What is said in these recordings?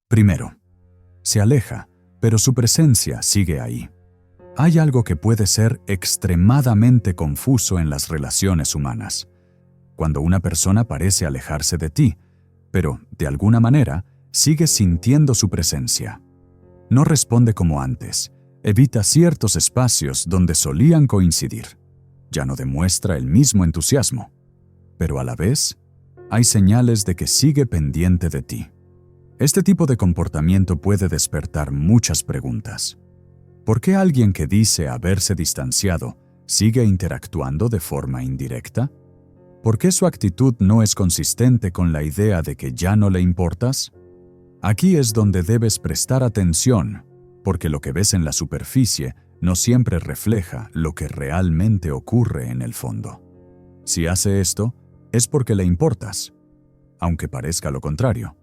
Primero, se aleja, pero su presencia sigue ahí. Hay algo que puede ser extremadamente confuso en las relaciones humanas. Cuando una persona parece alejarse de ti, pero, de alguna manera, sigue sintiendo su presencia. No responde como antes, evita ciertos espacios donde solían coincidir. Ya no demuestra el mismo entusiasmo. Pero a la vez, hay señales de que sigue pendiente de ti. Este tipo de comportamiento puede despertar muchas preguntas. ¿Por qué alguien que dice haberse distanciado sigue interactuando de forma indirecta? ¿Por qué su actitud no es consistente con la idea de que ya no le importas? Aquí es donde debes prestar atención, porque lo que ves en la superficie no siempre refleja lo que realmente ocurre en el fondo. Si hace esto, es porque le importas, aunque parezca lo contrario.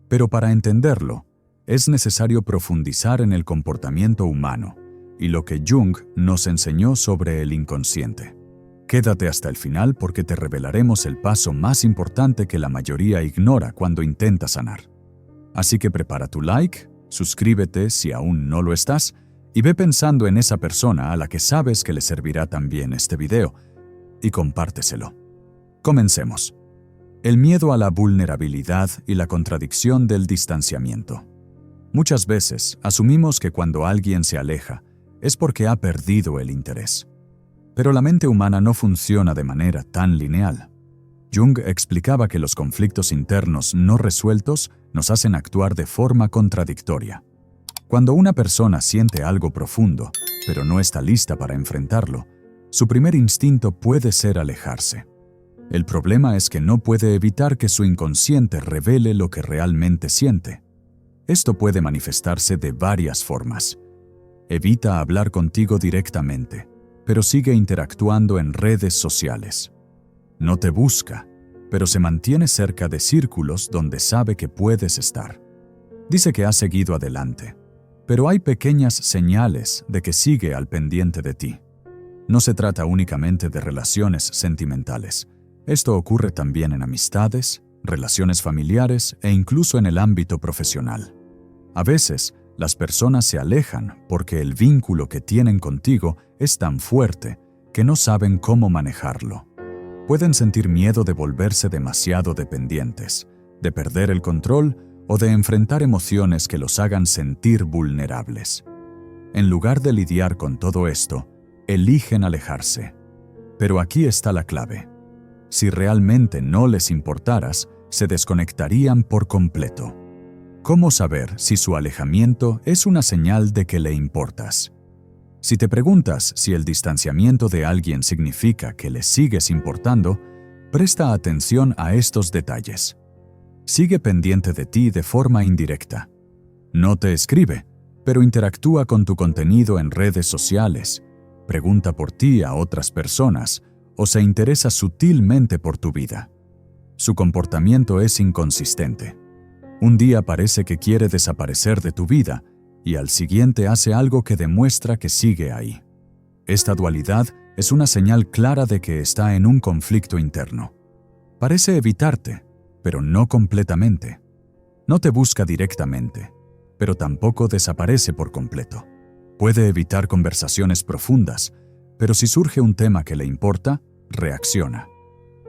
Pero para entenderlo, es necesario profundizar en el comportamiento humano y lo que Jung nos enseñó sobre el inconsciente. Quédate hasta el final porque te revelaremos el paso más importante que la mayoría ignora cuando intenta sanar. Así que prepara tu like, suscríbete si aún no lo estás, y ve pensando en esa persona a la que sabes que le servirá también este video, y compárteselo. Comencemos. El miedo a la vulnerabilidad y la contradicción del distanciamiento. Muchas veces asumimos que cuando alguien se aleja es porque ha perdido el interés. Pero la mente humana no funciona de manera tan lineal. Jung explicaba que los conflictos internos no resueltos nos hacen actuar de forma contradictoria. Cuando una persona siente algo profundo, pero no está lista para enfrentarlo, su primer instinto puede ser alejarse. El problema es que no puede evitar que su inconsciente revele lo que realmente siente. Esto puede manifestarse de varias formas. Evita hablar contigo directamente, pero sigue interactuando en redes sociales. No te busca, pero se mantiene cerca de círculos donde sabe que puedes estar. Dice que ha seguido adelante, pero hay pequeñas señales de que sigue al pendiente de ti. No se trata únicamente de relaciones sentimentales. Esto ocurre también en amistades, relaciones familiares e incluso en el ámbito profesional. A veces, las personas se alejan porque el vínculo que tienen contigo es tan fuerte que no saben cómo manejarlo. Pueden sentir miedo de volverse demasiado dependientes, de perder el control o de enfrentar emociones que los hagan sentir vulnerables. En lugar de lidiar con todo esto, eligen alejarse. Pero aquí está la clave. Si realmente no les importaras, se desconectarían por completo. ¿Cómo saber si su alejamiento es una señal de que le importas? Si te preguntas si el distanciamiento de alguien significa que le sigues importando, presta atención a estos detalles. Sigue pendiente de ti de forma indirecta. No te escribe, pero interactúa con tu contenido en redes sociales, pregunta por ti a otras personas o se interesa sutilmente por tu vida. Su comportamiento es inconsistente. Un día parece que quiere desaparecer de tu vida y al siguiente hace algo que demuestra que sigue ahí. Esta dualidad es una señal clara de que está en un conflicto interno. Parece evitarte, pero no completamente. No te busca directamente, pero tampoco desaparece por completo. Puede evitar conversaciones profundas, pero si surge un tema que le importa, reacciona.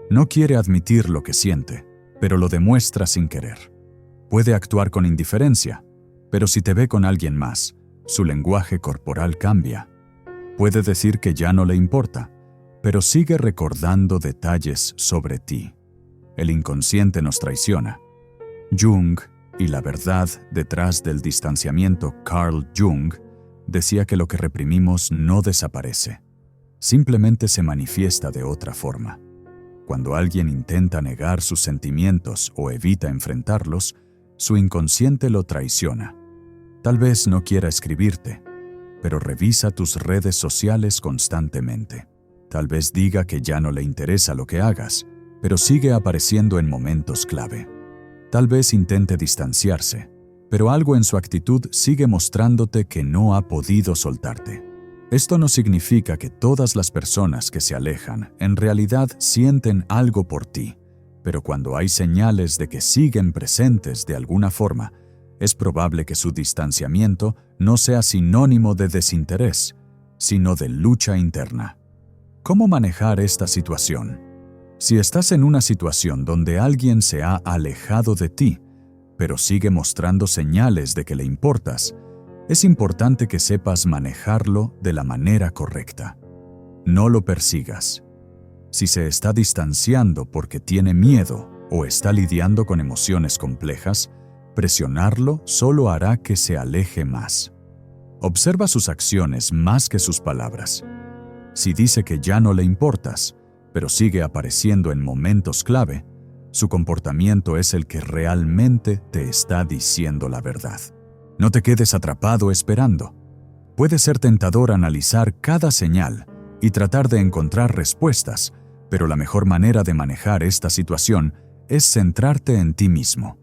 No quiere admitir lo que siente, pero lo demuestra sin querer. Puede actuar con indiferencia, pero si te ve con alguien más, su lenguaje corporal cambia. Puede decir que ya no le importa, pero sigue recordando detalles sobre ti. El inconsciente nos traiciona. Jung, y la verdad detrás del distanciamiento, Carl Jung, decía que lo que reprimimos no desaparece. Simplemente se manifiesta de otra forma. Cuando alguien intenta negar sus sentimientos o evita enfrentarlos, su inconsciente lo traiciona. Tal vez no quiera escribirte, pero revisa tus redes sociales constantemente. Tal vez diga que ya no le interesa lo que hagas, pero sigue apareciendo en momentos clave. Tal vez intente distanciarse, pero algo en su actitud sigue mostrándote que no ha podido soltarte. Esto no significa que todas las personas que se alejan en realidad sienten algo por ti, pero cuando hay señales de que siguen presentes de alguna forma, es probable que su distanciamiento no sea sinónimo de desinterés, sino de lucha interna. ¿Cómo manejar esta situación? Si estás en una situación donde alguien se ha alejado de ti, pero sigue mostrando señales de que le importas, es importante que sepas manejarlo de la manera correcta. No lo persigas. Si se está distanciando porque tiene miedo o está lidiando con emociones complejas, presionarlo solo hará que se aleje más. Observa sus acciones más que sus palabras. Si dice que ya no le importas, pero sigue apareciendo en momentos clave, su comportamiento es el que realmente te está diciendo la verdad. No te quedes atrapado esperando. Puede ser tentador analizar cada señal y tratar de encontrar respuestas, pero la mejor manera de manejar esta situación es centrarte en ti mismo.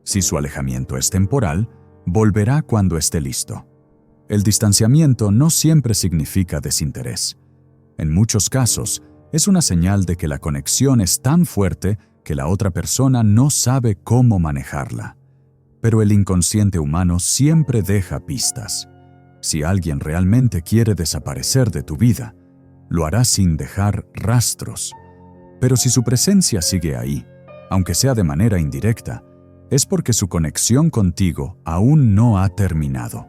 Si su alejamiento es temporal, volverá cuando esté listo. El distanciamiento no siempre significa desinterés. En muchos casos, es una señal de que la conexión es tan fuerte que la otra persona no sabe cómo manejarla. Pero el inconsciente humano siempre deja pistas. Si alguien realmente quiere desaparecer de tu vida, lo hará sin dejar rastros. Pero si su presencia sigue ahí, aunque sea de manera indirecta, es porque su conexión contigo aún no ha terminado.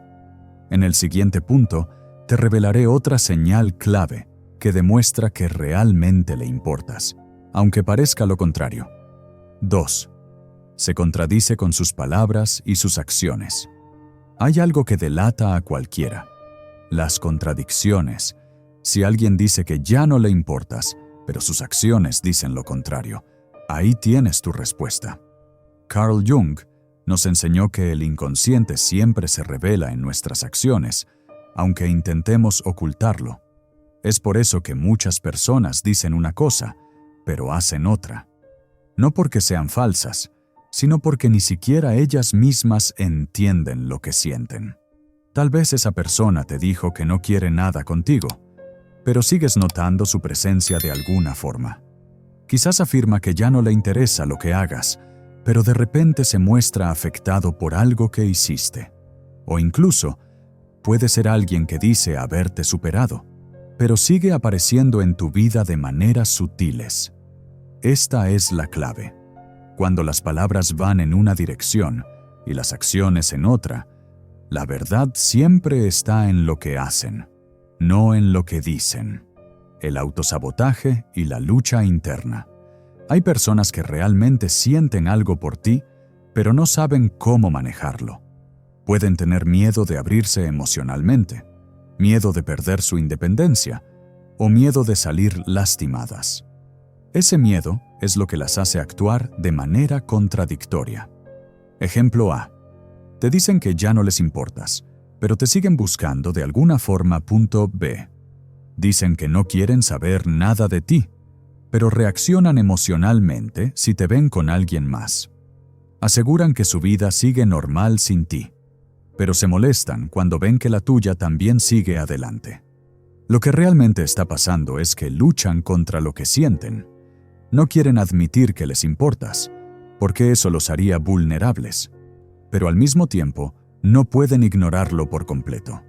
En el siguiente punto, te revelaré otra señal clave que demuestra que realmente le importas, aunque parezca lo contrario. 2. Se contradice con sus palabras y sus acciones. Hay algo que delata a cualquiera: las contradicciones. Si alguien dice que ya no le importas, pero sus acciones dicen lo contrario, ahí tienes tu respuesta. Carl Jung nos enseñó que el inconsciente siempre se revela en nuestras acciones, aunque intentemos ocultarlo. Es por eso que muchas personas dicen una cosa, pero hacen otra. No porque sean falsas, sino porque ni siquiera ellas mismas entienden lo que sienten. Tal vez esa persona te dijo que no quiere nada contigo, pero sigues notando su presencia de alguna forma. Quizás afirma que ya no le interesa lo que hagas, pero de repente se muestra afectado por algo que hiciste. O incluso, puede ser alguien que dice haberte superado, pero sigue apareciendo en tu vida de maneras sutiles. Esta es la clave. Cuando las palabras van en una dirección y las acciones en otra, la verdad siempre está en lo que hacen, no en lo que dicen. El autosabotaje y la lucha interna. Hay personas que realmente sienten algo por ti, pero no saben cómo manejarlo. Pueden tener miedo de abrirse emocionalmente, miedo de perder su independencia o miedo de salir lastimadas. Ese miedo es lo que las hace actuar de manera contradictoria. Ejemplo A. Te dicen que ya no les importas, pero te siguen buscando de alguna forma. Punto B. Dicen que no quieren saber nada de ti, pero reaccionan emocionalmente si te ven con alguien más. Aseguran que su vida sigue normal sin ti, pero se molestan cuando ven que la tuya también sigue adelante. Lo que realmente está pasando es que luchan contra lo que sienten. No quieren admitir que les importas, porque eso los haría vulnerables, pero al mismo tiempo no pueden ignorarlo por completo.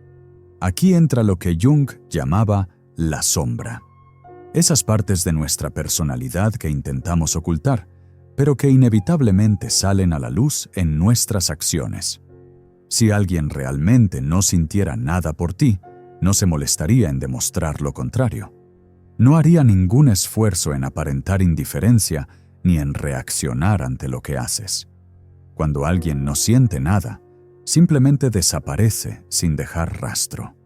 Aquí entra lo que Jung llamaba la sombra. Esas partes de nuestra personalidad que intentamos ocultar, pero que inevitablemente salen a la luz en nuestras acciones. Si alguien realmente no sintiera nada por ti, no se molestaría en demostrar lo contrario. No haría ningún esfuerzo en aparentar indiferencia ni en reaccionar ante lo que haces. Cuando alguien no siente nada, simplemente desaparece sin dejar rastro.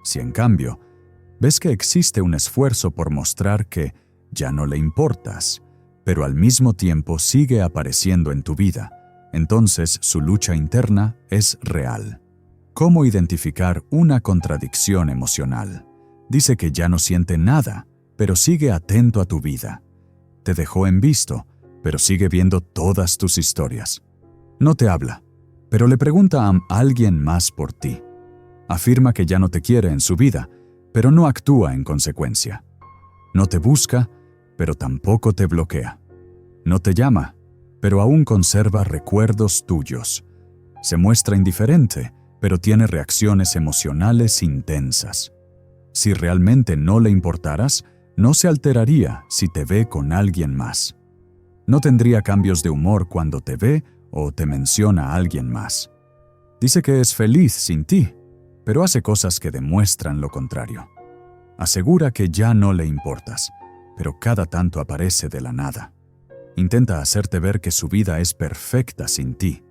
Si en cambio, ves que existe un esfuerzo por mostrar que ya no le importas, pero al mismo tiempo sigue apareciendo en tu vida, entonces su lucha interna es real. ¿Cómo identificar una contradicción emocional? Dice que ya no siente nada, pero sigue atento a tu vida. Te dejó en visto, pero sigue viendo todas tus historias. No te habla, pero le pregunta a alguien más por ti. Afirma que ya no te quiere en su vida, pero no actúa en consecuencia. No te busca, pero tampoco te bloquea. No te llama, pero aún conserva recuerdos tuyos. Se muestra indiferente, pero tiene reacciones emocionales intensas. Si realmente no le importaras, no se alteraría si te ve con alguien más. No tendría cambios de humor cuando te ve o te menciona a alguien más. Dice que es feliz sin ti, pero hace cosas que demuestran lo contrario. Asegura que ya no le importas, pero cada tanto aparece de la nada. Intenta hacerte ver que su vida es perfecta sin ti,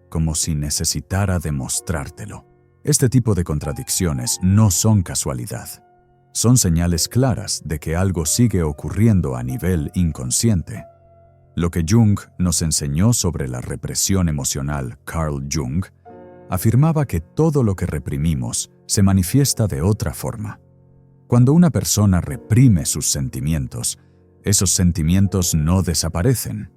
como si necesitara demostrártelo. Este tipo de contradicciones no son casualidad. Son señales claras de que algo sigue ocurriendo a nivel inconsciente. Lo que Jung nos enseñó sobre la represión emocional, Carl Jung, afirmaba que todo lo que reprimimos se manifiesta de otra forma. Cuando una persona reprime sus sentimientos, esos sentimientos no desaparecen.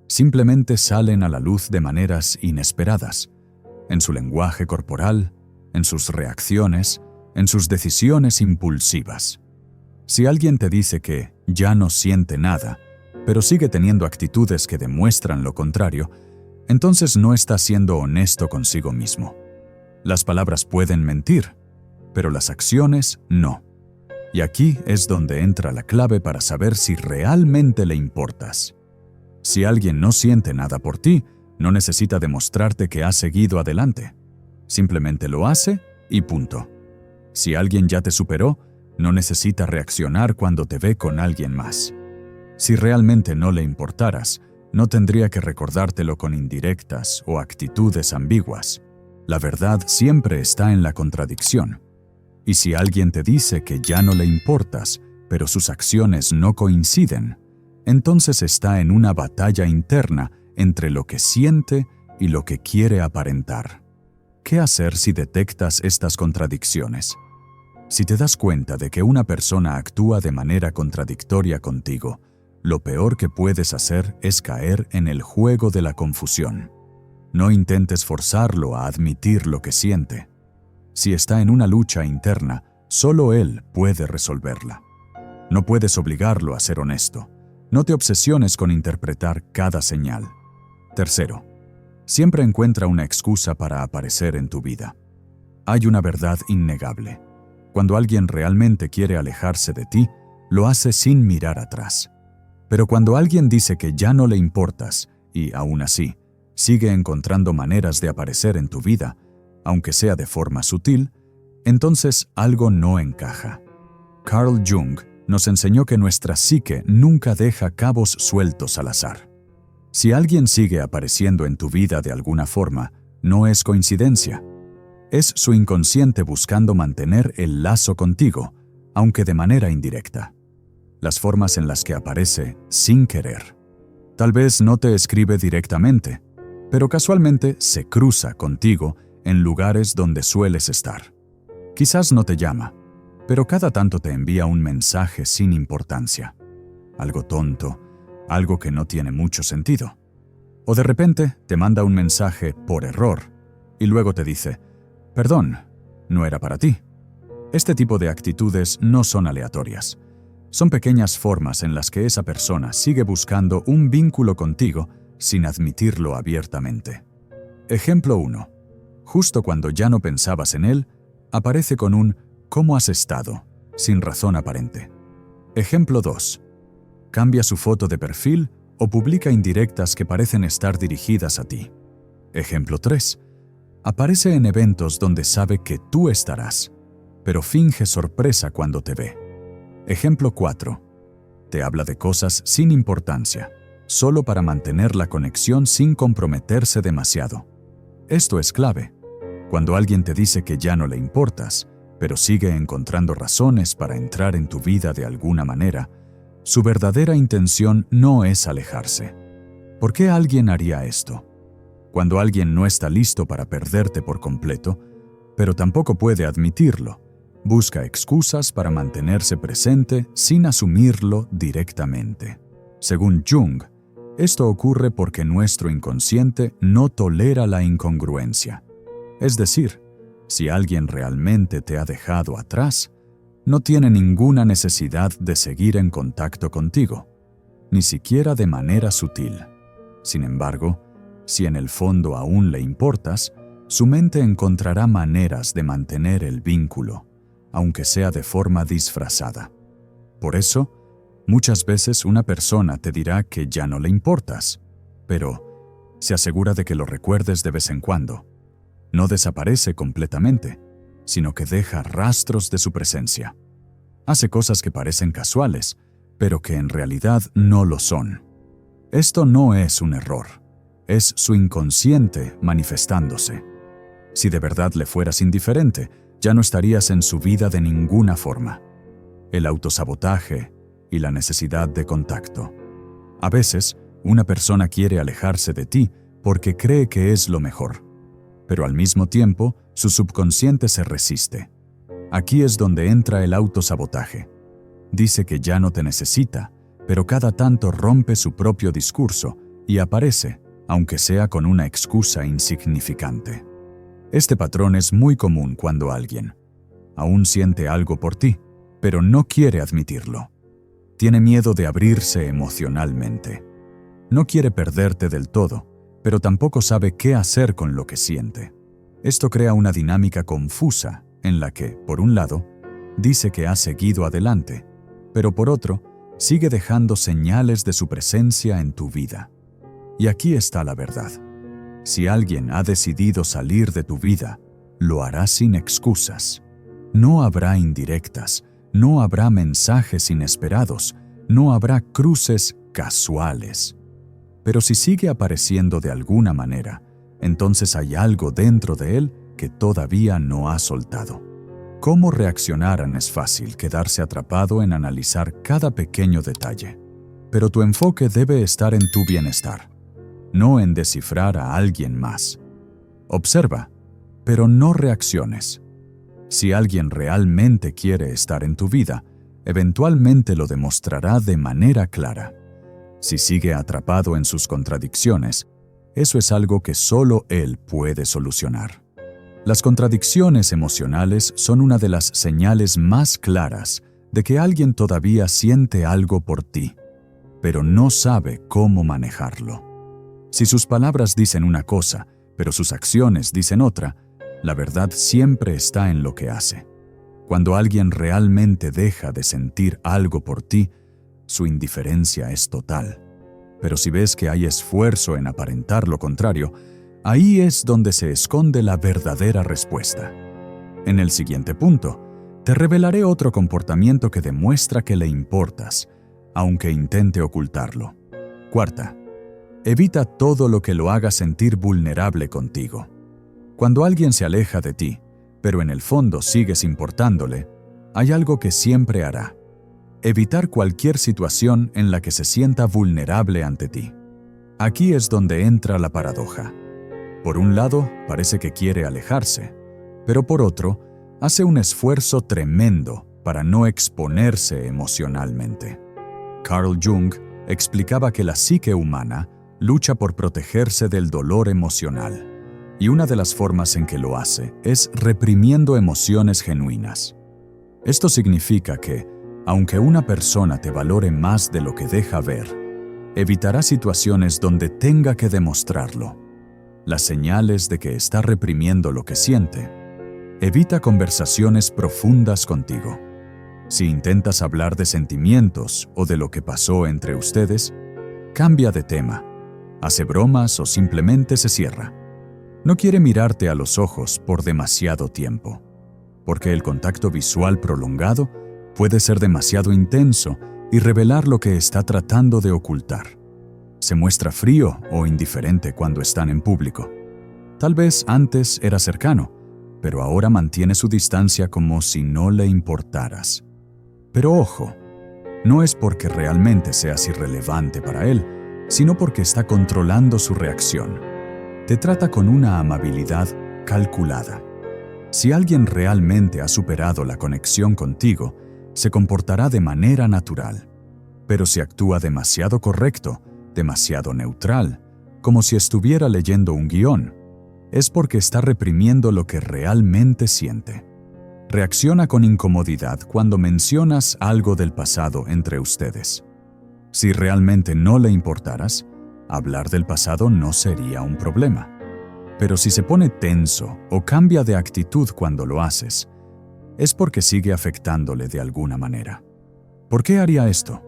Simplemente salen a la luz de maneras inesperadas, en su lenguaje corporal, en sus reacciones, en sus decisiones impulsivas. Si alguien te dice que ya no siente nada, pero sigue teniendo actitudes que demuestran lo contrario, entonces no está siendo honesto consigo mismo. Las palabras pueden mentir, pero las acciones no. Y aquí es donde entra la clave para saber si realmente le importas. Si alguien no siente nada por ti, no necesita demostrarte que ha seguido adelante. Simplemente lo hace y punto. Si alguien ya te superó, no necesita reaccionar cuando te ve con alguien más. Si realmente no le importaras, no tendría que recordártelo con indirectas o actitudes ambiguas. La verdad siempre está en la contradicción. Y si alguien te dice que ya no le importas, pero sus acciones no coinciden, entonces está en una batalla interna entre lo que siente y lo que quiere aparentar. ¿Qué hacer si detectas estas contradicciones? Si te das cuenta de que una persona actúa de manera contradictoria contigo, lo peor que puedes hacer es caer en el juego de la confusión. No intentes forzarlo a admitir lo que siente. Si está en una lucha interna, solo él puede resolverla. No puedes obligarlo a ser honesto. No te obsesiones con interpretar cada señal. Tercero, siempre encuentra una excusa para aparecer en tu vida. Hay una verdad innegable. Cuando alguien realmente quiere alejarse de ti, lo hace sin mirar atrás. Pero cuando alguien dice que ya no le importas y, aún así, sigue encontrando maneras de aparecer en tu vida, aunque sea de forma sutil, entonces algo no encaja. Carl Jung nos enseñó que nuestra psique nunca deja cabos sueltos al azar. Si alguien sigue apareciendo en tu vida de alguna forma, no es coincidencia. Es su inconsciente buscando mantener el lazo contigo, aunque de manera indirecta. Las formas en las que aparece sin querer. Tal vez no te escribe directamente, pero casualmente se cruza contigo en lugares donde sueles estar. Quizás no te llama, pero cada tanto te envía un mensaje sin importancia. Algo tonto, algo que no tiene mucho sentido. O de repente te manda un mensaje por error y luego te dice, «Perdón, no era para ti». Este tipo de actitudes no son aleatorias. Son pequeñas formas en las que esa persona sigue buscando un vínculo contigo sin admitirlo abiertamente. Ejemplo 1. Justo cuando ya no pensabas en él, aparece con un «¿Cómo has estado?», sin razón aparente. Ejemplo 2. Cambia su foto de perfil o publica indirectas que parecen estar dirigidas a ti. Ejemplo 3. Aparece en eventos donde sabe que tú estarás, pero finge sorpresa cuando te ve. Ejemplo 4. Te habla de cosas sin importancia, solo para mantener la conexión sin comprometerse demasiado. Esto es clave. Cuando alguien te dice que ya no le importas, pero sigue encontrando razones para entrar en tu vida de alguna manera, su verdadera intención no es alejarse. ¿Por qué alguien haría esto? Cuando alguien no está listo para perderte por completo, pero tampoco puede admitirlo, busca excusas para mantenerse presente sin asumirlo directamente. Según Jung, esto ocurre porque nuestro inconsciente no tolera la incongruencia. Es decir, si alguien realmente te ha dejado atrás, no tiene ninguna necesidad de seguir en contacto contigo, ni siquiera de manera sutil. Sin embargo, si en el fondo aún le importas, su mente encontrará maneras de mantener el vínculo, aunque sea de forma disfrazada. Por eso, muchas veces una persona te dirá que ya no le importas, pero se asegura de que lo recuerdes de vez en cuando. No desaparece completamente, sino que deja rastros de su presencia. Hace cosas que parecen casuales, pero que en realidad no lo son. Esto no es un error, es su inconsciente manifestándose. Si de verdad le fueras indiferente, ya no estarías en su vida de ninguna forma. El autosabotaje y la necesidad de contacto. A veces, una persona quiere alejarse de ti porque cree que es lo mejor, pero al mismo tiempo, su subconsciente se resiste. Aquí es donde entra el autosabotaje. Dice que ya no te necesita, pero cada tanto rompe su propio discurso y aparece, aunque sea con una excusa insignificante. Este patrón es muy común cuando alguien aún siente algo por ti, pero no quiere admitirlo. Tiene miedo de abrirse emocionalmente. No quiere perderte del todo, pero tampoco sabe qué hacer con lo que siente. Esto crea una dinámica confusa en la que, por un lado, dice que ha seguido adelante, pero por otro, sigue dejando señales de su presencia en tu vida. Y aquí está la verdad. Si alguien ha decidido salir de tu vida, lo hará sin excusas. No habrá indirectas, no habrá mensajes inesperados, no habrá cruces casuales. Pero si sigue apareciendo de alguna manera, entonces hay algo dentro de él que todavía no ha soltado. Cómo reaccionaran es fácil quedarse atrapado en analizar cada pequeño detalle. Pero tu enfoque debe estar en tu bienestar, no en descifrar a alguien más. Observa, pero no reacciones. Si alguien realmente quiere estar en tu vida, eventualmente lo demostrará de manera clara. Si sigue atrapado en sus contradicciones, eso es algo que solo él puede solucionar. Las contradicciones emocionales son una de las señales más claras de que alguien todavía siente algo por ti, pero no sabe cómo manejarlo. Si sus palabras dicen una cosa, pero sus acciones dicen otra, la verdad siempre está en lo que hace. Cuando alguien realmente deja de sentir algo por ti, su indiferencia es total. Pero si ves que hay esfuerzo en aparentar lo contrario, ahí es donde se esconde la verdadera respuesta. En el siguiente punto, te revelaré otro comportamiento que demuestra que le importas, aunque intente ocultarlo. Cuarta, evita todo lo que lo haga sentir vulnerable contigo. Cuando alguien se aleja de ti, pero en el fondo sigues importándole, hay algo que siempre hará: evitar cualquier situación en la que se sienta vulnerable ante ti. Aquí es donde entra la paradoja. Por un lado, parece que quiere alejarse, pero por otro, hace un esfuerzo tremendo para no exponerse emocionalmente. Carl Jung explicaba que la psique humana lucha por protegerse del dolor emocional, y una de las formas en que lo hace es reprimiendo emociones genuinas. Esto significa que, aunque una persona te valore más de lo que deja ver, evitará situaciones donde tenga que demostrarlo. Las señales de que está reprimiendo lo que siente. Evita conversaciones profundas contigo. Si intentas hablar de sentimientos o de lo que pasó entre ustedes, cambia de tema, hace bromas o simplemente se cierra. No quiere mirarte a los ojos por demasiado tiempo, porque el contacto visual prolongado puede ser demasiado intenso y revelar lo que está tratando de ocultar. Se muestra frío o indiferente cuando están en público. Tal vez antes era cercano, pero ahora mantiene su distancia como si no le importaras. Pero ojo, no es porque realmente seas irrelevante para él, sino porque está controlando su reacción. Te trata con una amabilidad calculada. Si alguien realmente ha superado la conexión contigo, se comportará de manera natural. Pero si actúa demasiado correcto, demasiado neutral, como si estuviera leyendo un guión, es porque está reprimiendo lo que realmente siente. Reacciona con incomodidad cuando mencionas algo del pasado entre ustedes. Si realmente no le importaras, hablar del pasado no sería un problema. Pero si se pone tenso o cambia de actitud cuando lo haces, es porque sigue afectándole de alguna manera. ¿Por qué haría esto?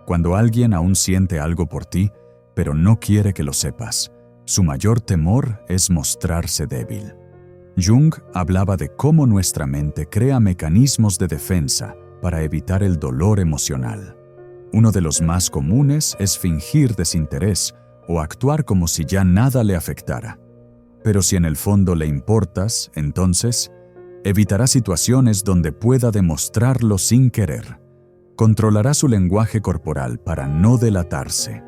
Cuando alguien aún siente algo por ti, pero no quiere que lo sepas, su mayor temor es mostrarse débil. Jung hablaba de cómo nuestra mente crea mecanismos de defensa para evitar el dolor emocional. Uno de los más comunes es fingir desinterés o actuar como si ya nada le afectara. Pero si en el fondo le importas, entonces, evitará situaciones donde pueda demostrarlo sin querer. Controlará su lenguaje corporal para no delatarse.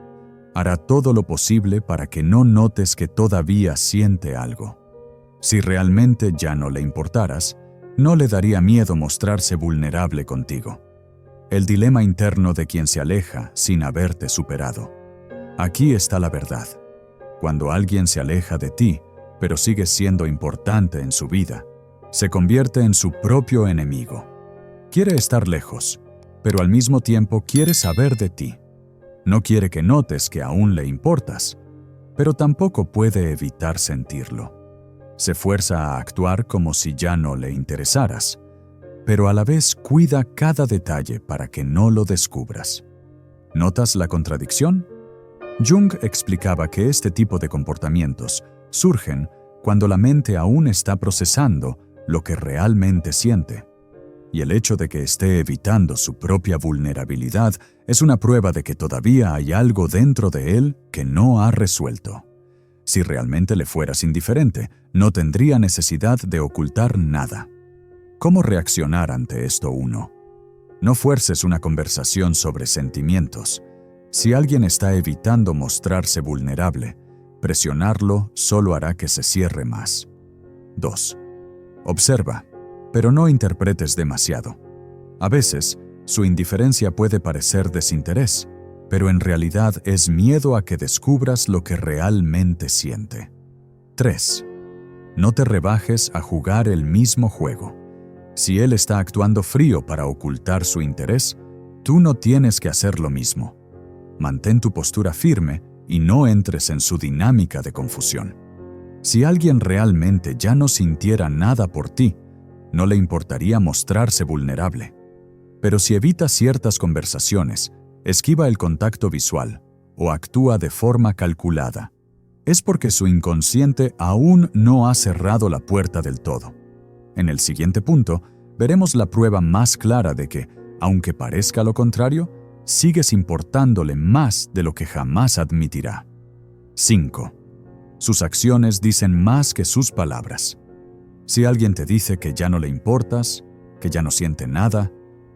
Hará todo lo posible para que no notes que todavía siente algo. Si realmente ya no le importaras, no le daría miedo mostrarse vulnerable contigo. El dilema interno de quien se aleja sin haberte superado. Aquí está la verdad. Cuando alguien se aleja de ti, pero sigue siendo importante en su vida, se convierte en su propio enemigo. Quiere estar lejos, pero al mismo tiempo quiere saber de ti. No quiere que notes que aún le importas, pero tampoco puede evitar sentirlo. Se fuerza a actuar como si ya no le interesaras, pero a la vez cuida cada detalle para que no lo descubras. ¿Notas la contradicción? Jung explicaba que este tipo de comportamientos surgen cuando la mente aún está procesando lo que realmente siente. Y el hecho de que esté evitando su propia vulnerabilidad es una prueba de que todavía hay algo dentro de él que no ha resuelto. Si realmente le fueras indiferente, no tendría necesidad de ocultar nada. ¿Cómo reaccionar ante esto uno? No fuerces una conversación sobre sentimientos. Si alguien está evitando mostrarse vulnerable, presionarlo solo hará que se cierre más. 2. Observa, pero no interpretes demasiado. A veces, su indiferencia puede parecer desinterés, pero en realidad es miedo a que descubras lo que realmente siente. 3. No te rebajes a jugar el mismo juego. Si él está actuando frío para ocultar su interés, tú no tienes que hacer lo mismo. Mantén tu postura firme y no entres en su dinámica de confusión. Si alguien realmente ya no sintiera nada por ti, no le importaría mostrarse vulnerable. Pero si evita ciertas conversaciones, esquiva el contacto visual o actúa de forma calculada, es porque su inconsciente aún no ha cerrado la puerta del todo. En el siguiente punto, veremos la prueba más clara de que, aunque parezca lo contrario, sigues importándole más de lo que jamás admitirá. 5. Sus acciones dicen más que sus palabras. Si alguien te dice que ya no le importas, que ya no siente nada,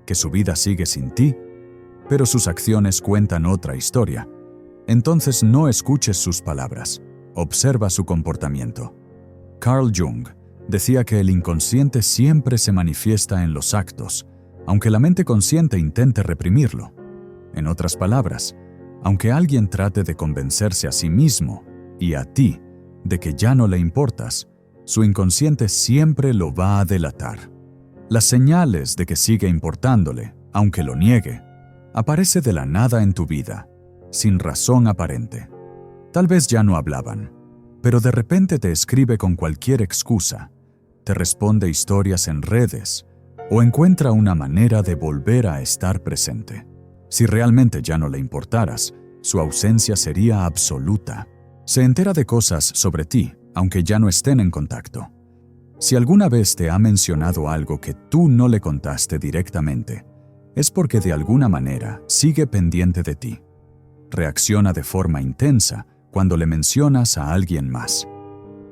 que su vida sigue sin ti, pero sus acciones cuentan otra historia, entonces no escuches sus palabras, observa su comportamiento. Carl Jung decía que el inconsciente siempre se manifiesta en los actos, aunque la mente consciente intente reprimirlo. En otras palabras, aunque alguien trate de convencerse a sí mismo y a ti de que ya no le importas, su inconsciente siempre lo va a delatar. Las señales de que sigue importándole, aunque lo niegue, aparece de la nada en tu vida, sin razón aparente. Tal vez ya no hablaban, pero de repente te escribe con cualquier excusa, te responde historias en redes o encuentra una manera de volver a estar presente. Si realmente ya no le importaras, su ausencia sería absoluta. Se entera de cosas sobre ti, aunque ya no estén en contacto. Si alguna vez te ha mencionado algo que tú no le contaste directamente, es porque de alguna manera sigue pendiente de ti. Reacciona de forma intensa cuando le mencionas a alguien más.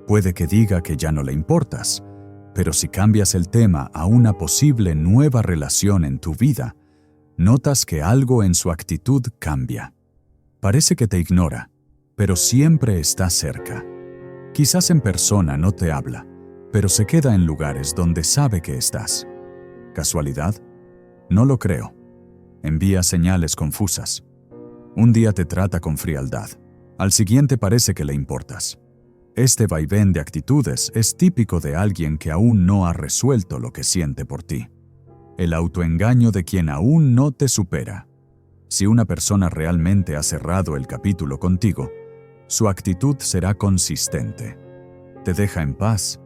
Puede que diga que ya no le importas, pero si cambias el tema a una posible nueva relación en tu vida, notas que algo en su actitud cambia. Parece que te ignora, pero siempre está cerca. Quizás en persona no te habla, pero se queda en lugares donde sabe que estás. ¿Casualidad? No lo creo. Envía señales confusas. Un día te trata con frialdad, al siguiente parece que le importas. Este vaivén de actitudes es típico de alguien que aún no ha resuelto lo que siente por ti. El autoengaño de quien aún no te supera. Si una persona realmente ha cerrado el capítulo contigo, su actitud será consistente. te deja en paz,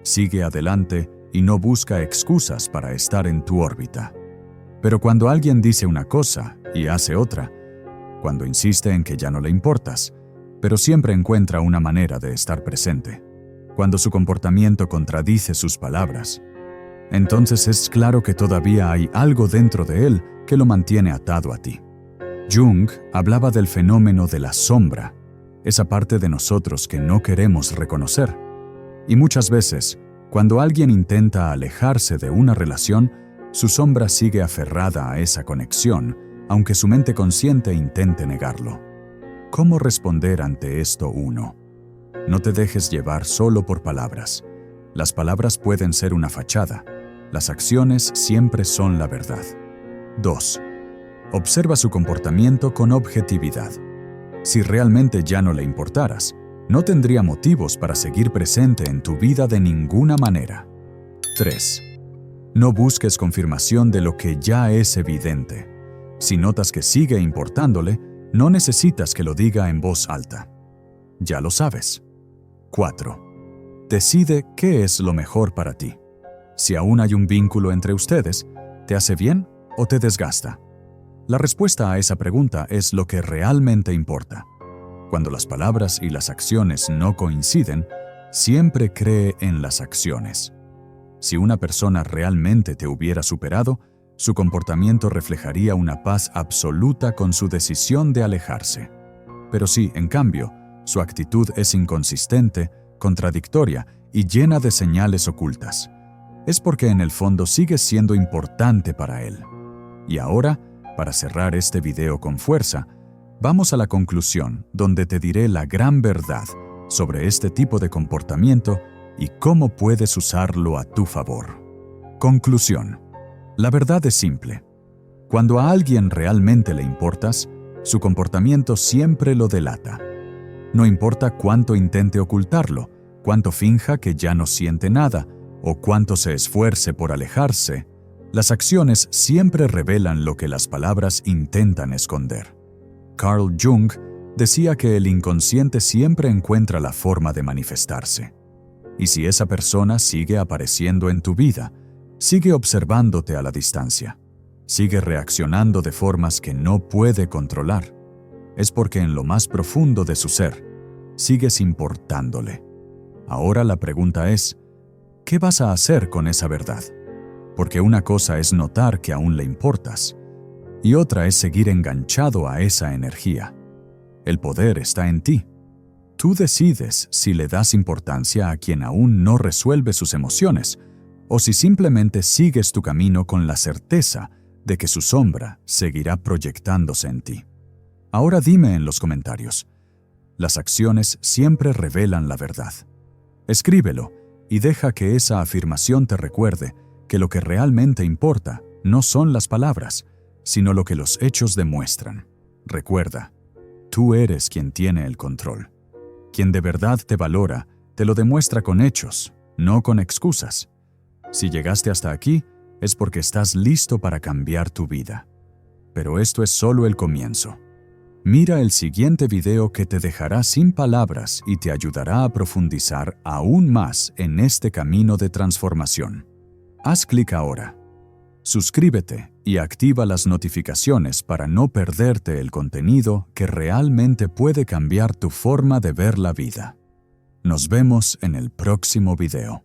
sigue adelante y no busca excusas para estar en tu órbita. Pero cuando alguien dice una cosa y hace otra, cuando insiste en que ya no le importas, pero siempre encuentra una manera de estar presente, cuando su comportamiento contradice sus palabras, entonces es claro que todavía hay algo dentro de él que lo mantiene atado a ti. Jung hablaba del fenómeno de la sombra, esa parte de nosotros que no queremos reconocer. Y muchas veces, cuando alguien intenta alejarse de una relación, su sombra sigue aferrada a esa conexión, aunque su mente consciente intente negarlo. ¿Cómo responder ante esto 1? No te dejes llevar solo por palabras. Las palabras pueden ser una fachada. Las acciones siempre son la verdad. 2. Observa su comportamiento con objetividad. Si realmente ya no le importaras, no tendría motivos para seguir presente en tu vida de ninguna manera. 3. No busques confirmación de lo que ya es evidente. Si notas que sigue importándole, no necesitas que lo diga en voz alta. Ya lo sabes. 4. Decide qué es lo mejor para ti. Si aún hay un vínculo entre ustedes, ¿te hace bien o te desgasta? La respuesta a esa pregunta es lo que realmente importa. Cuando las palabras y las acciones no coinciden, siempre cree en las acciones. Si una persona realmente te hubiera superado, su comportamiento reflejaría una paz absoluta con su decisión de alejarse. Pero si, en cambio, su actitud es inconsistente, contradictoria y llena de señales ocultas, es porque en el fondo sigues siendo importante para él. Y ahora, para cerrar este video con fuerza, vamos a la conclusión donde te diré la gran verdad sobre este tipo de comportamiento y cómo puedes usarlo a tu favor. Conclusión. La verdad es simple. Cuando a alguien realmente le importas, su comportamiento siempre lo delata. No importa cuánto intente ocultarlo, cuánto finja que ya no siente nada o cuánto se esfuerce por alejarse, las acciones siempre revelan lo que las palabras intentan esconder. Carl Jung decía que el inconsciente siempre encuentra la forma de manifestarse. Y si esa persona sigue apareciendo en tu vida, sigue observándote a la distancia, sigue reaccionando de formas que no puede controlar, es porque en lo más profundo de su ser, sigues importándole. Ahora la pregunta es, ¿qué vas a hacer con esa verdad? Porque una cosa es notar que aún le importas, y otra es seguir enganchado a esa energía. El poder está en ti. Tú decides si le das importancia a quien aún no resuelve sus emociones, o si simplemente sigues tu camino con la certeza de que su sombra seguirá proyectándose en ti. Ahora dime en los comentarios. Las acciones siempre revelan la verdad. Escríbelo y deja que esa afirmación te recuerde que lo que realmente importa no son las palabras, sino lo que los hechos demuestran. Recuerda, tú eres quien tiene el control. Quien de verdad te valora, te lo demuestra con hechos, no con excusas. Si llegaste hasta aquí, es porque estás listo para cambiar tu vida. Pero esto es solo el comienzo. Mira el siguiente video que te dejará sin palabras y te ayudará a profundizar aún más en este camino de transformación. Haz clic ahora. Suscríbete y activa las notificaciones para no perderte el contenido que realmente puede cambiar tu forma de ver la vida. Nos vemos en el próximo video.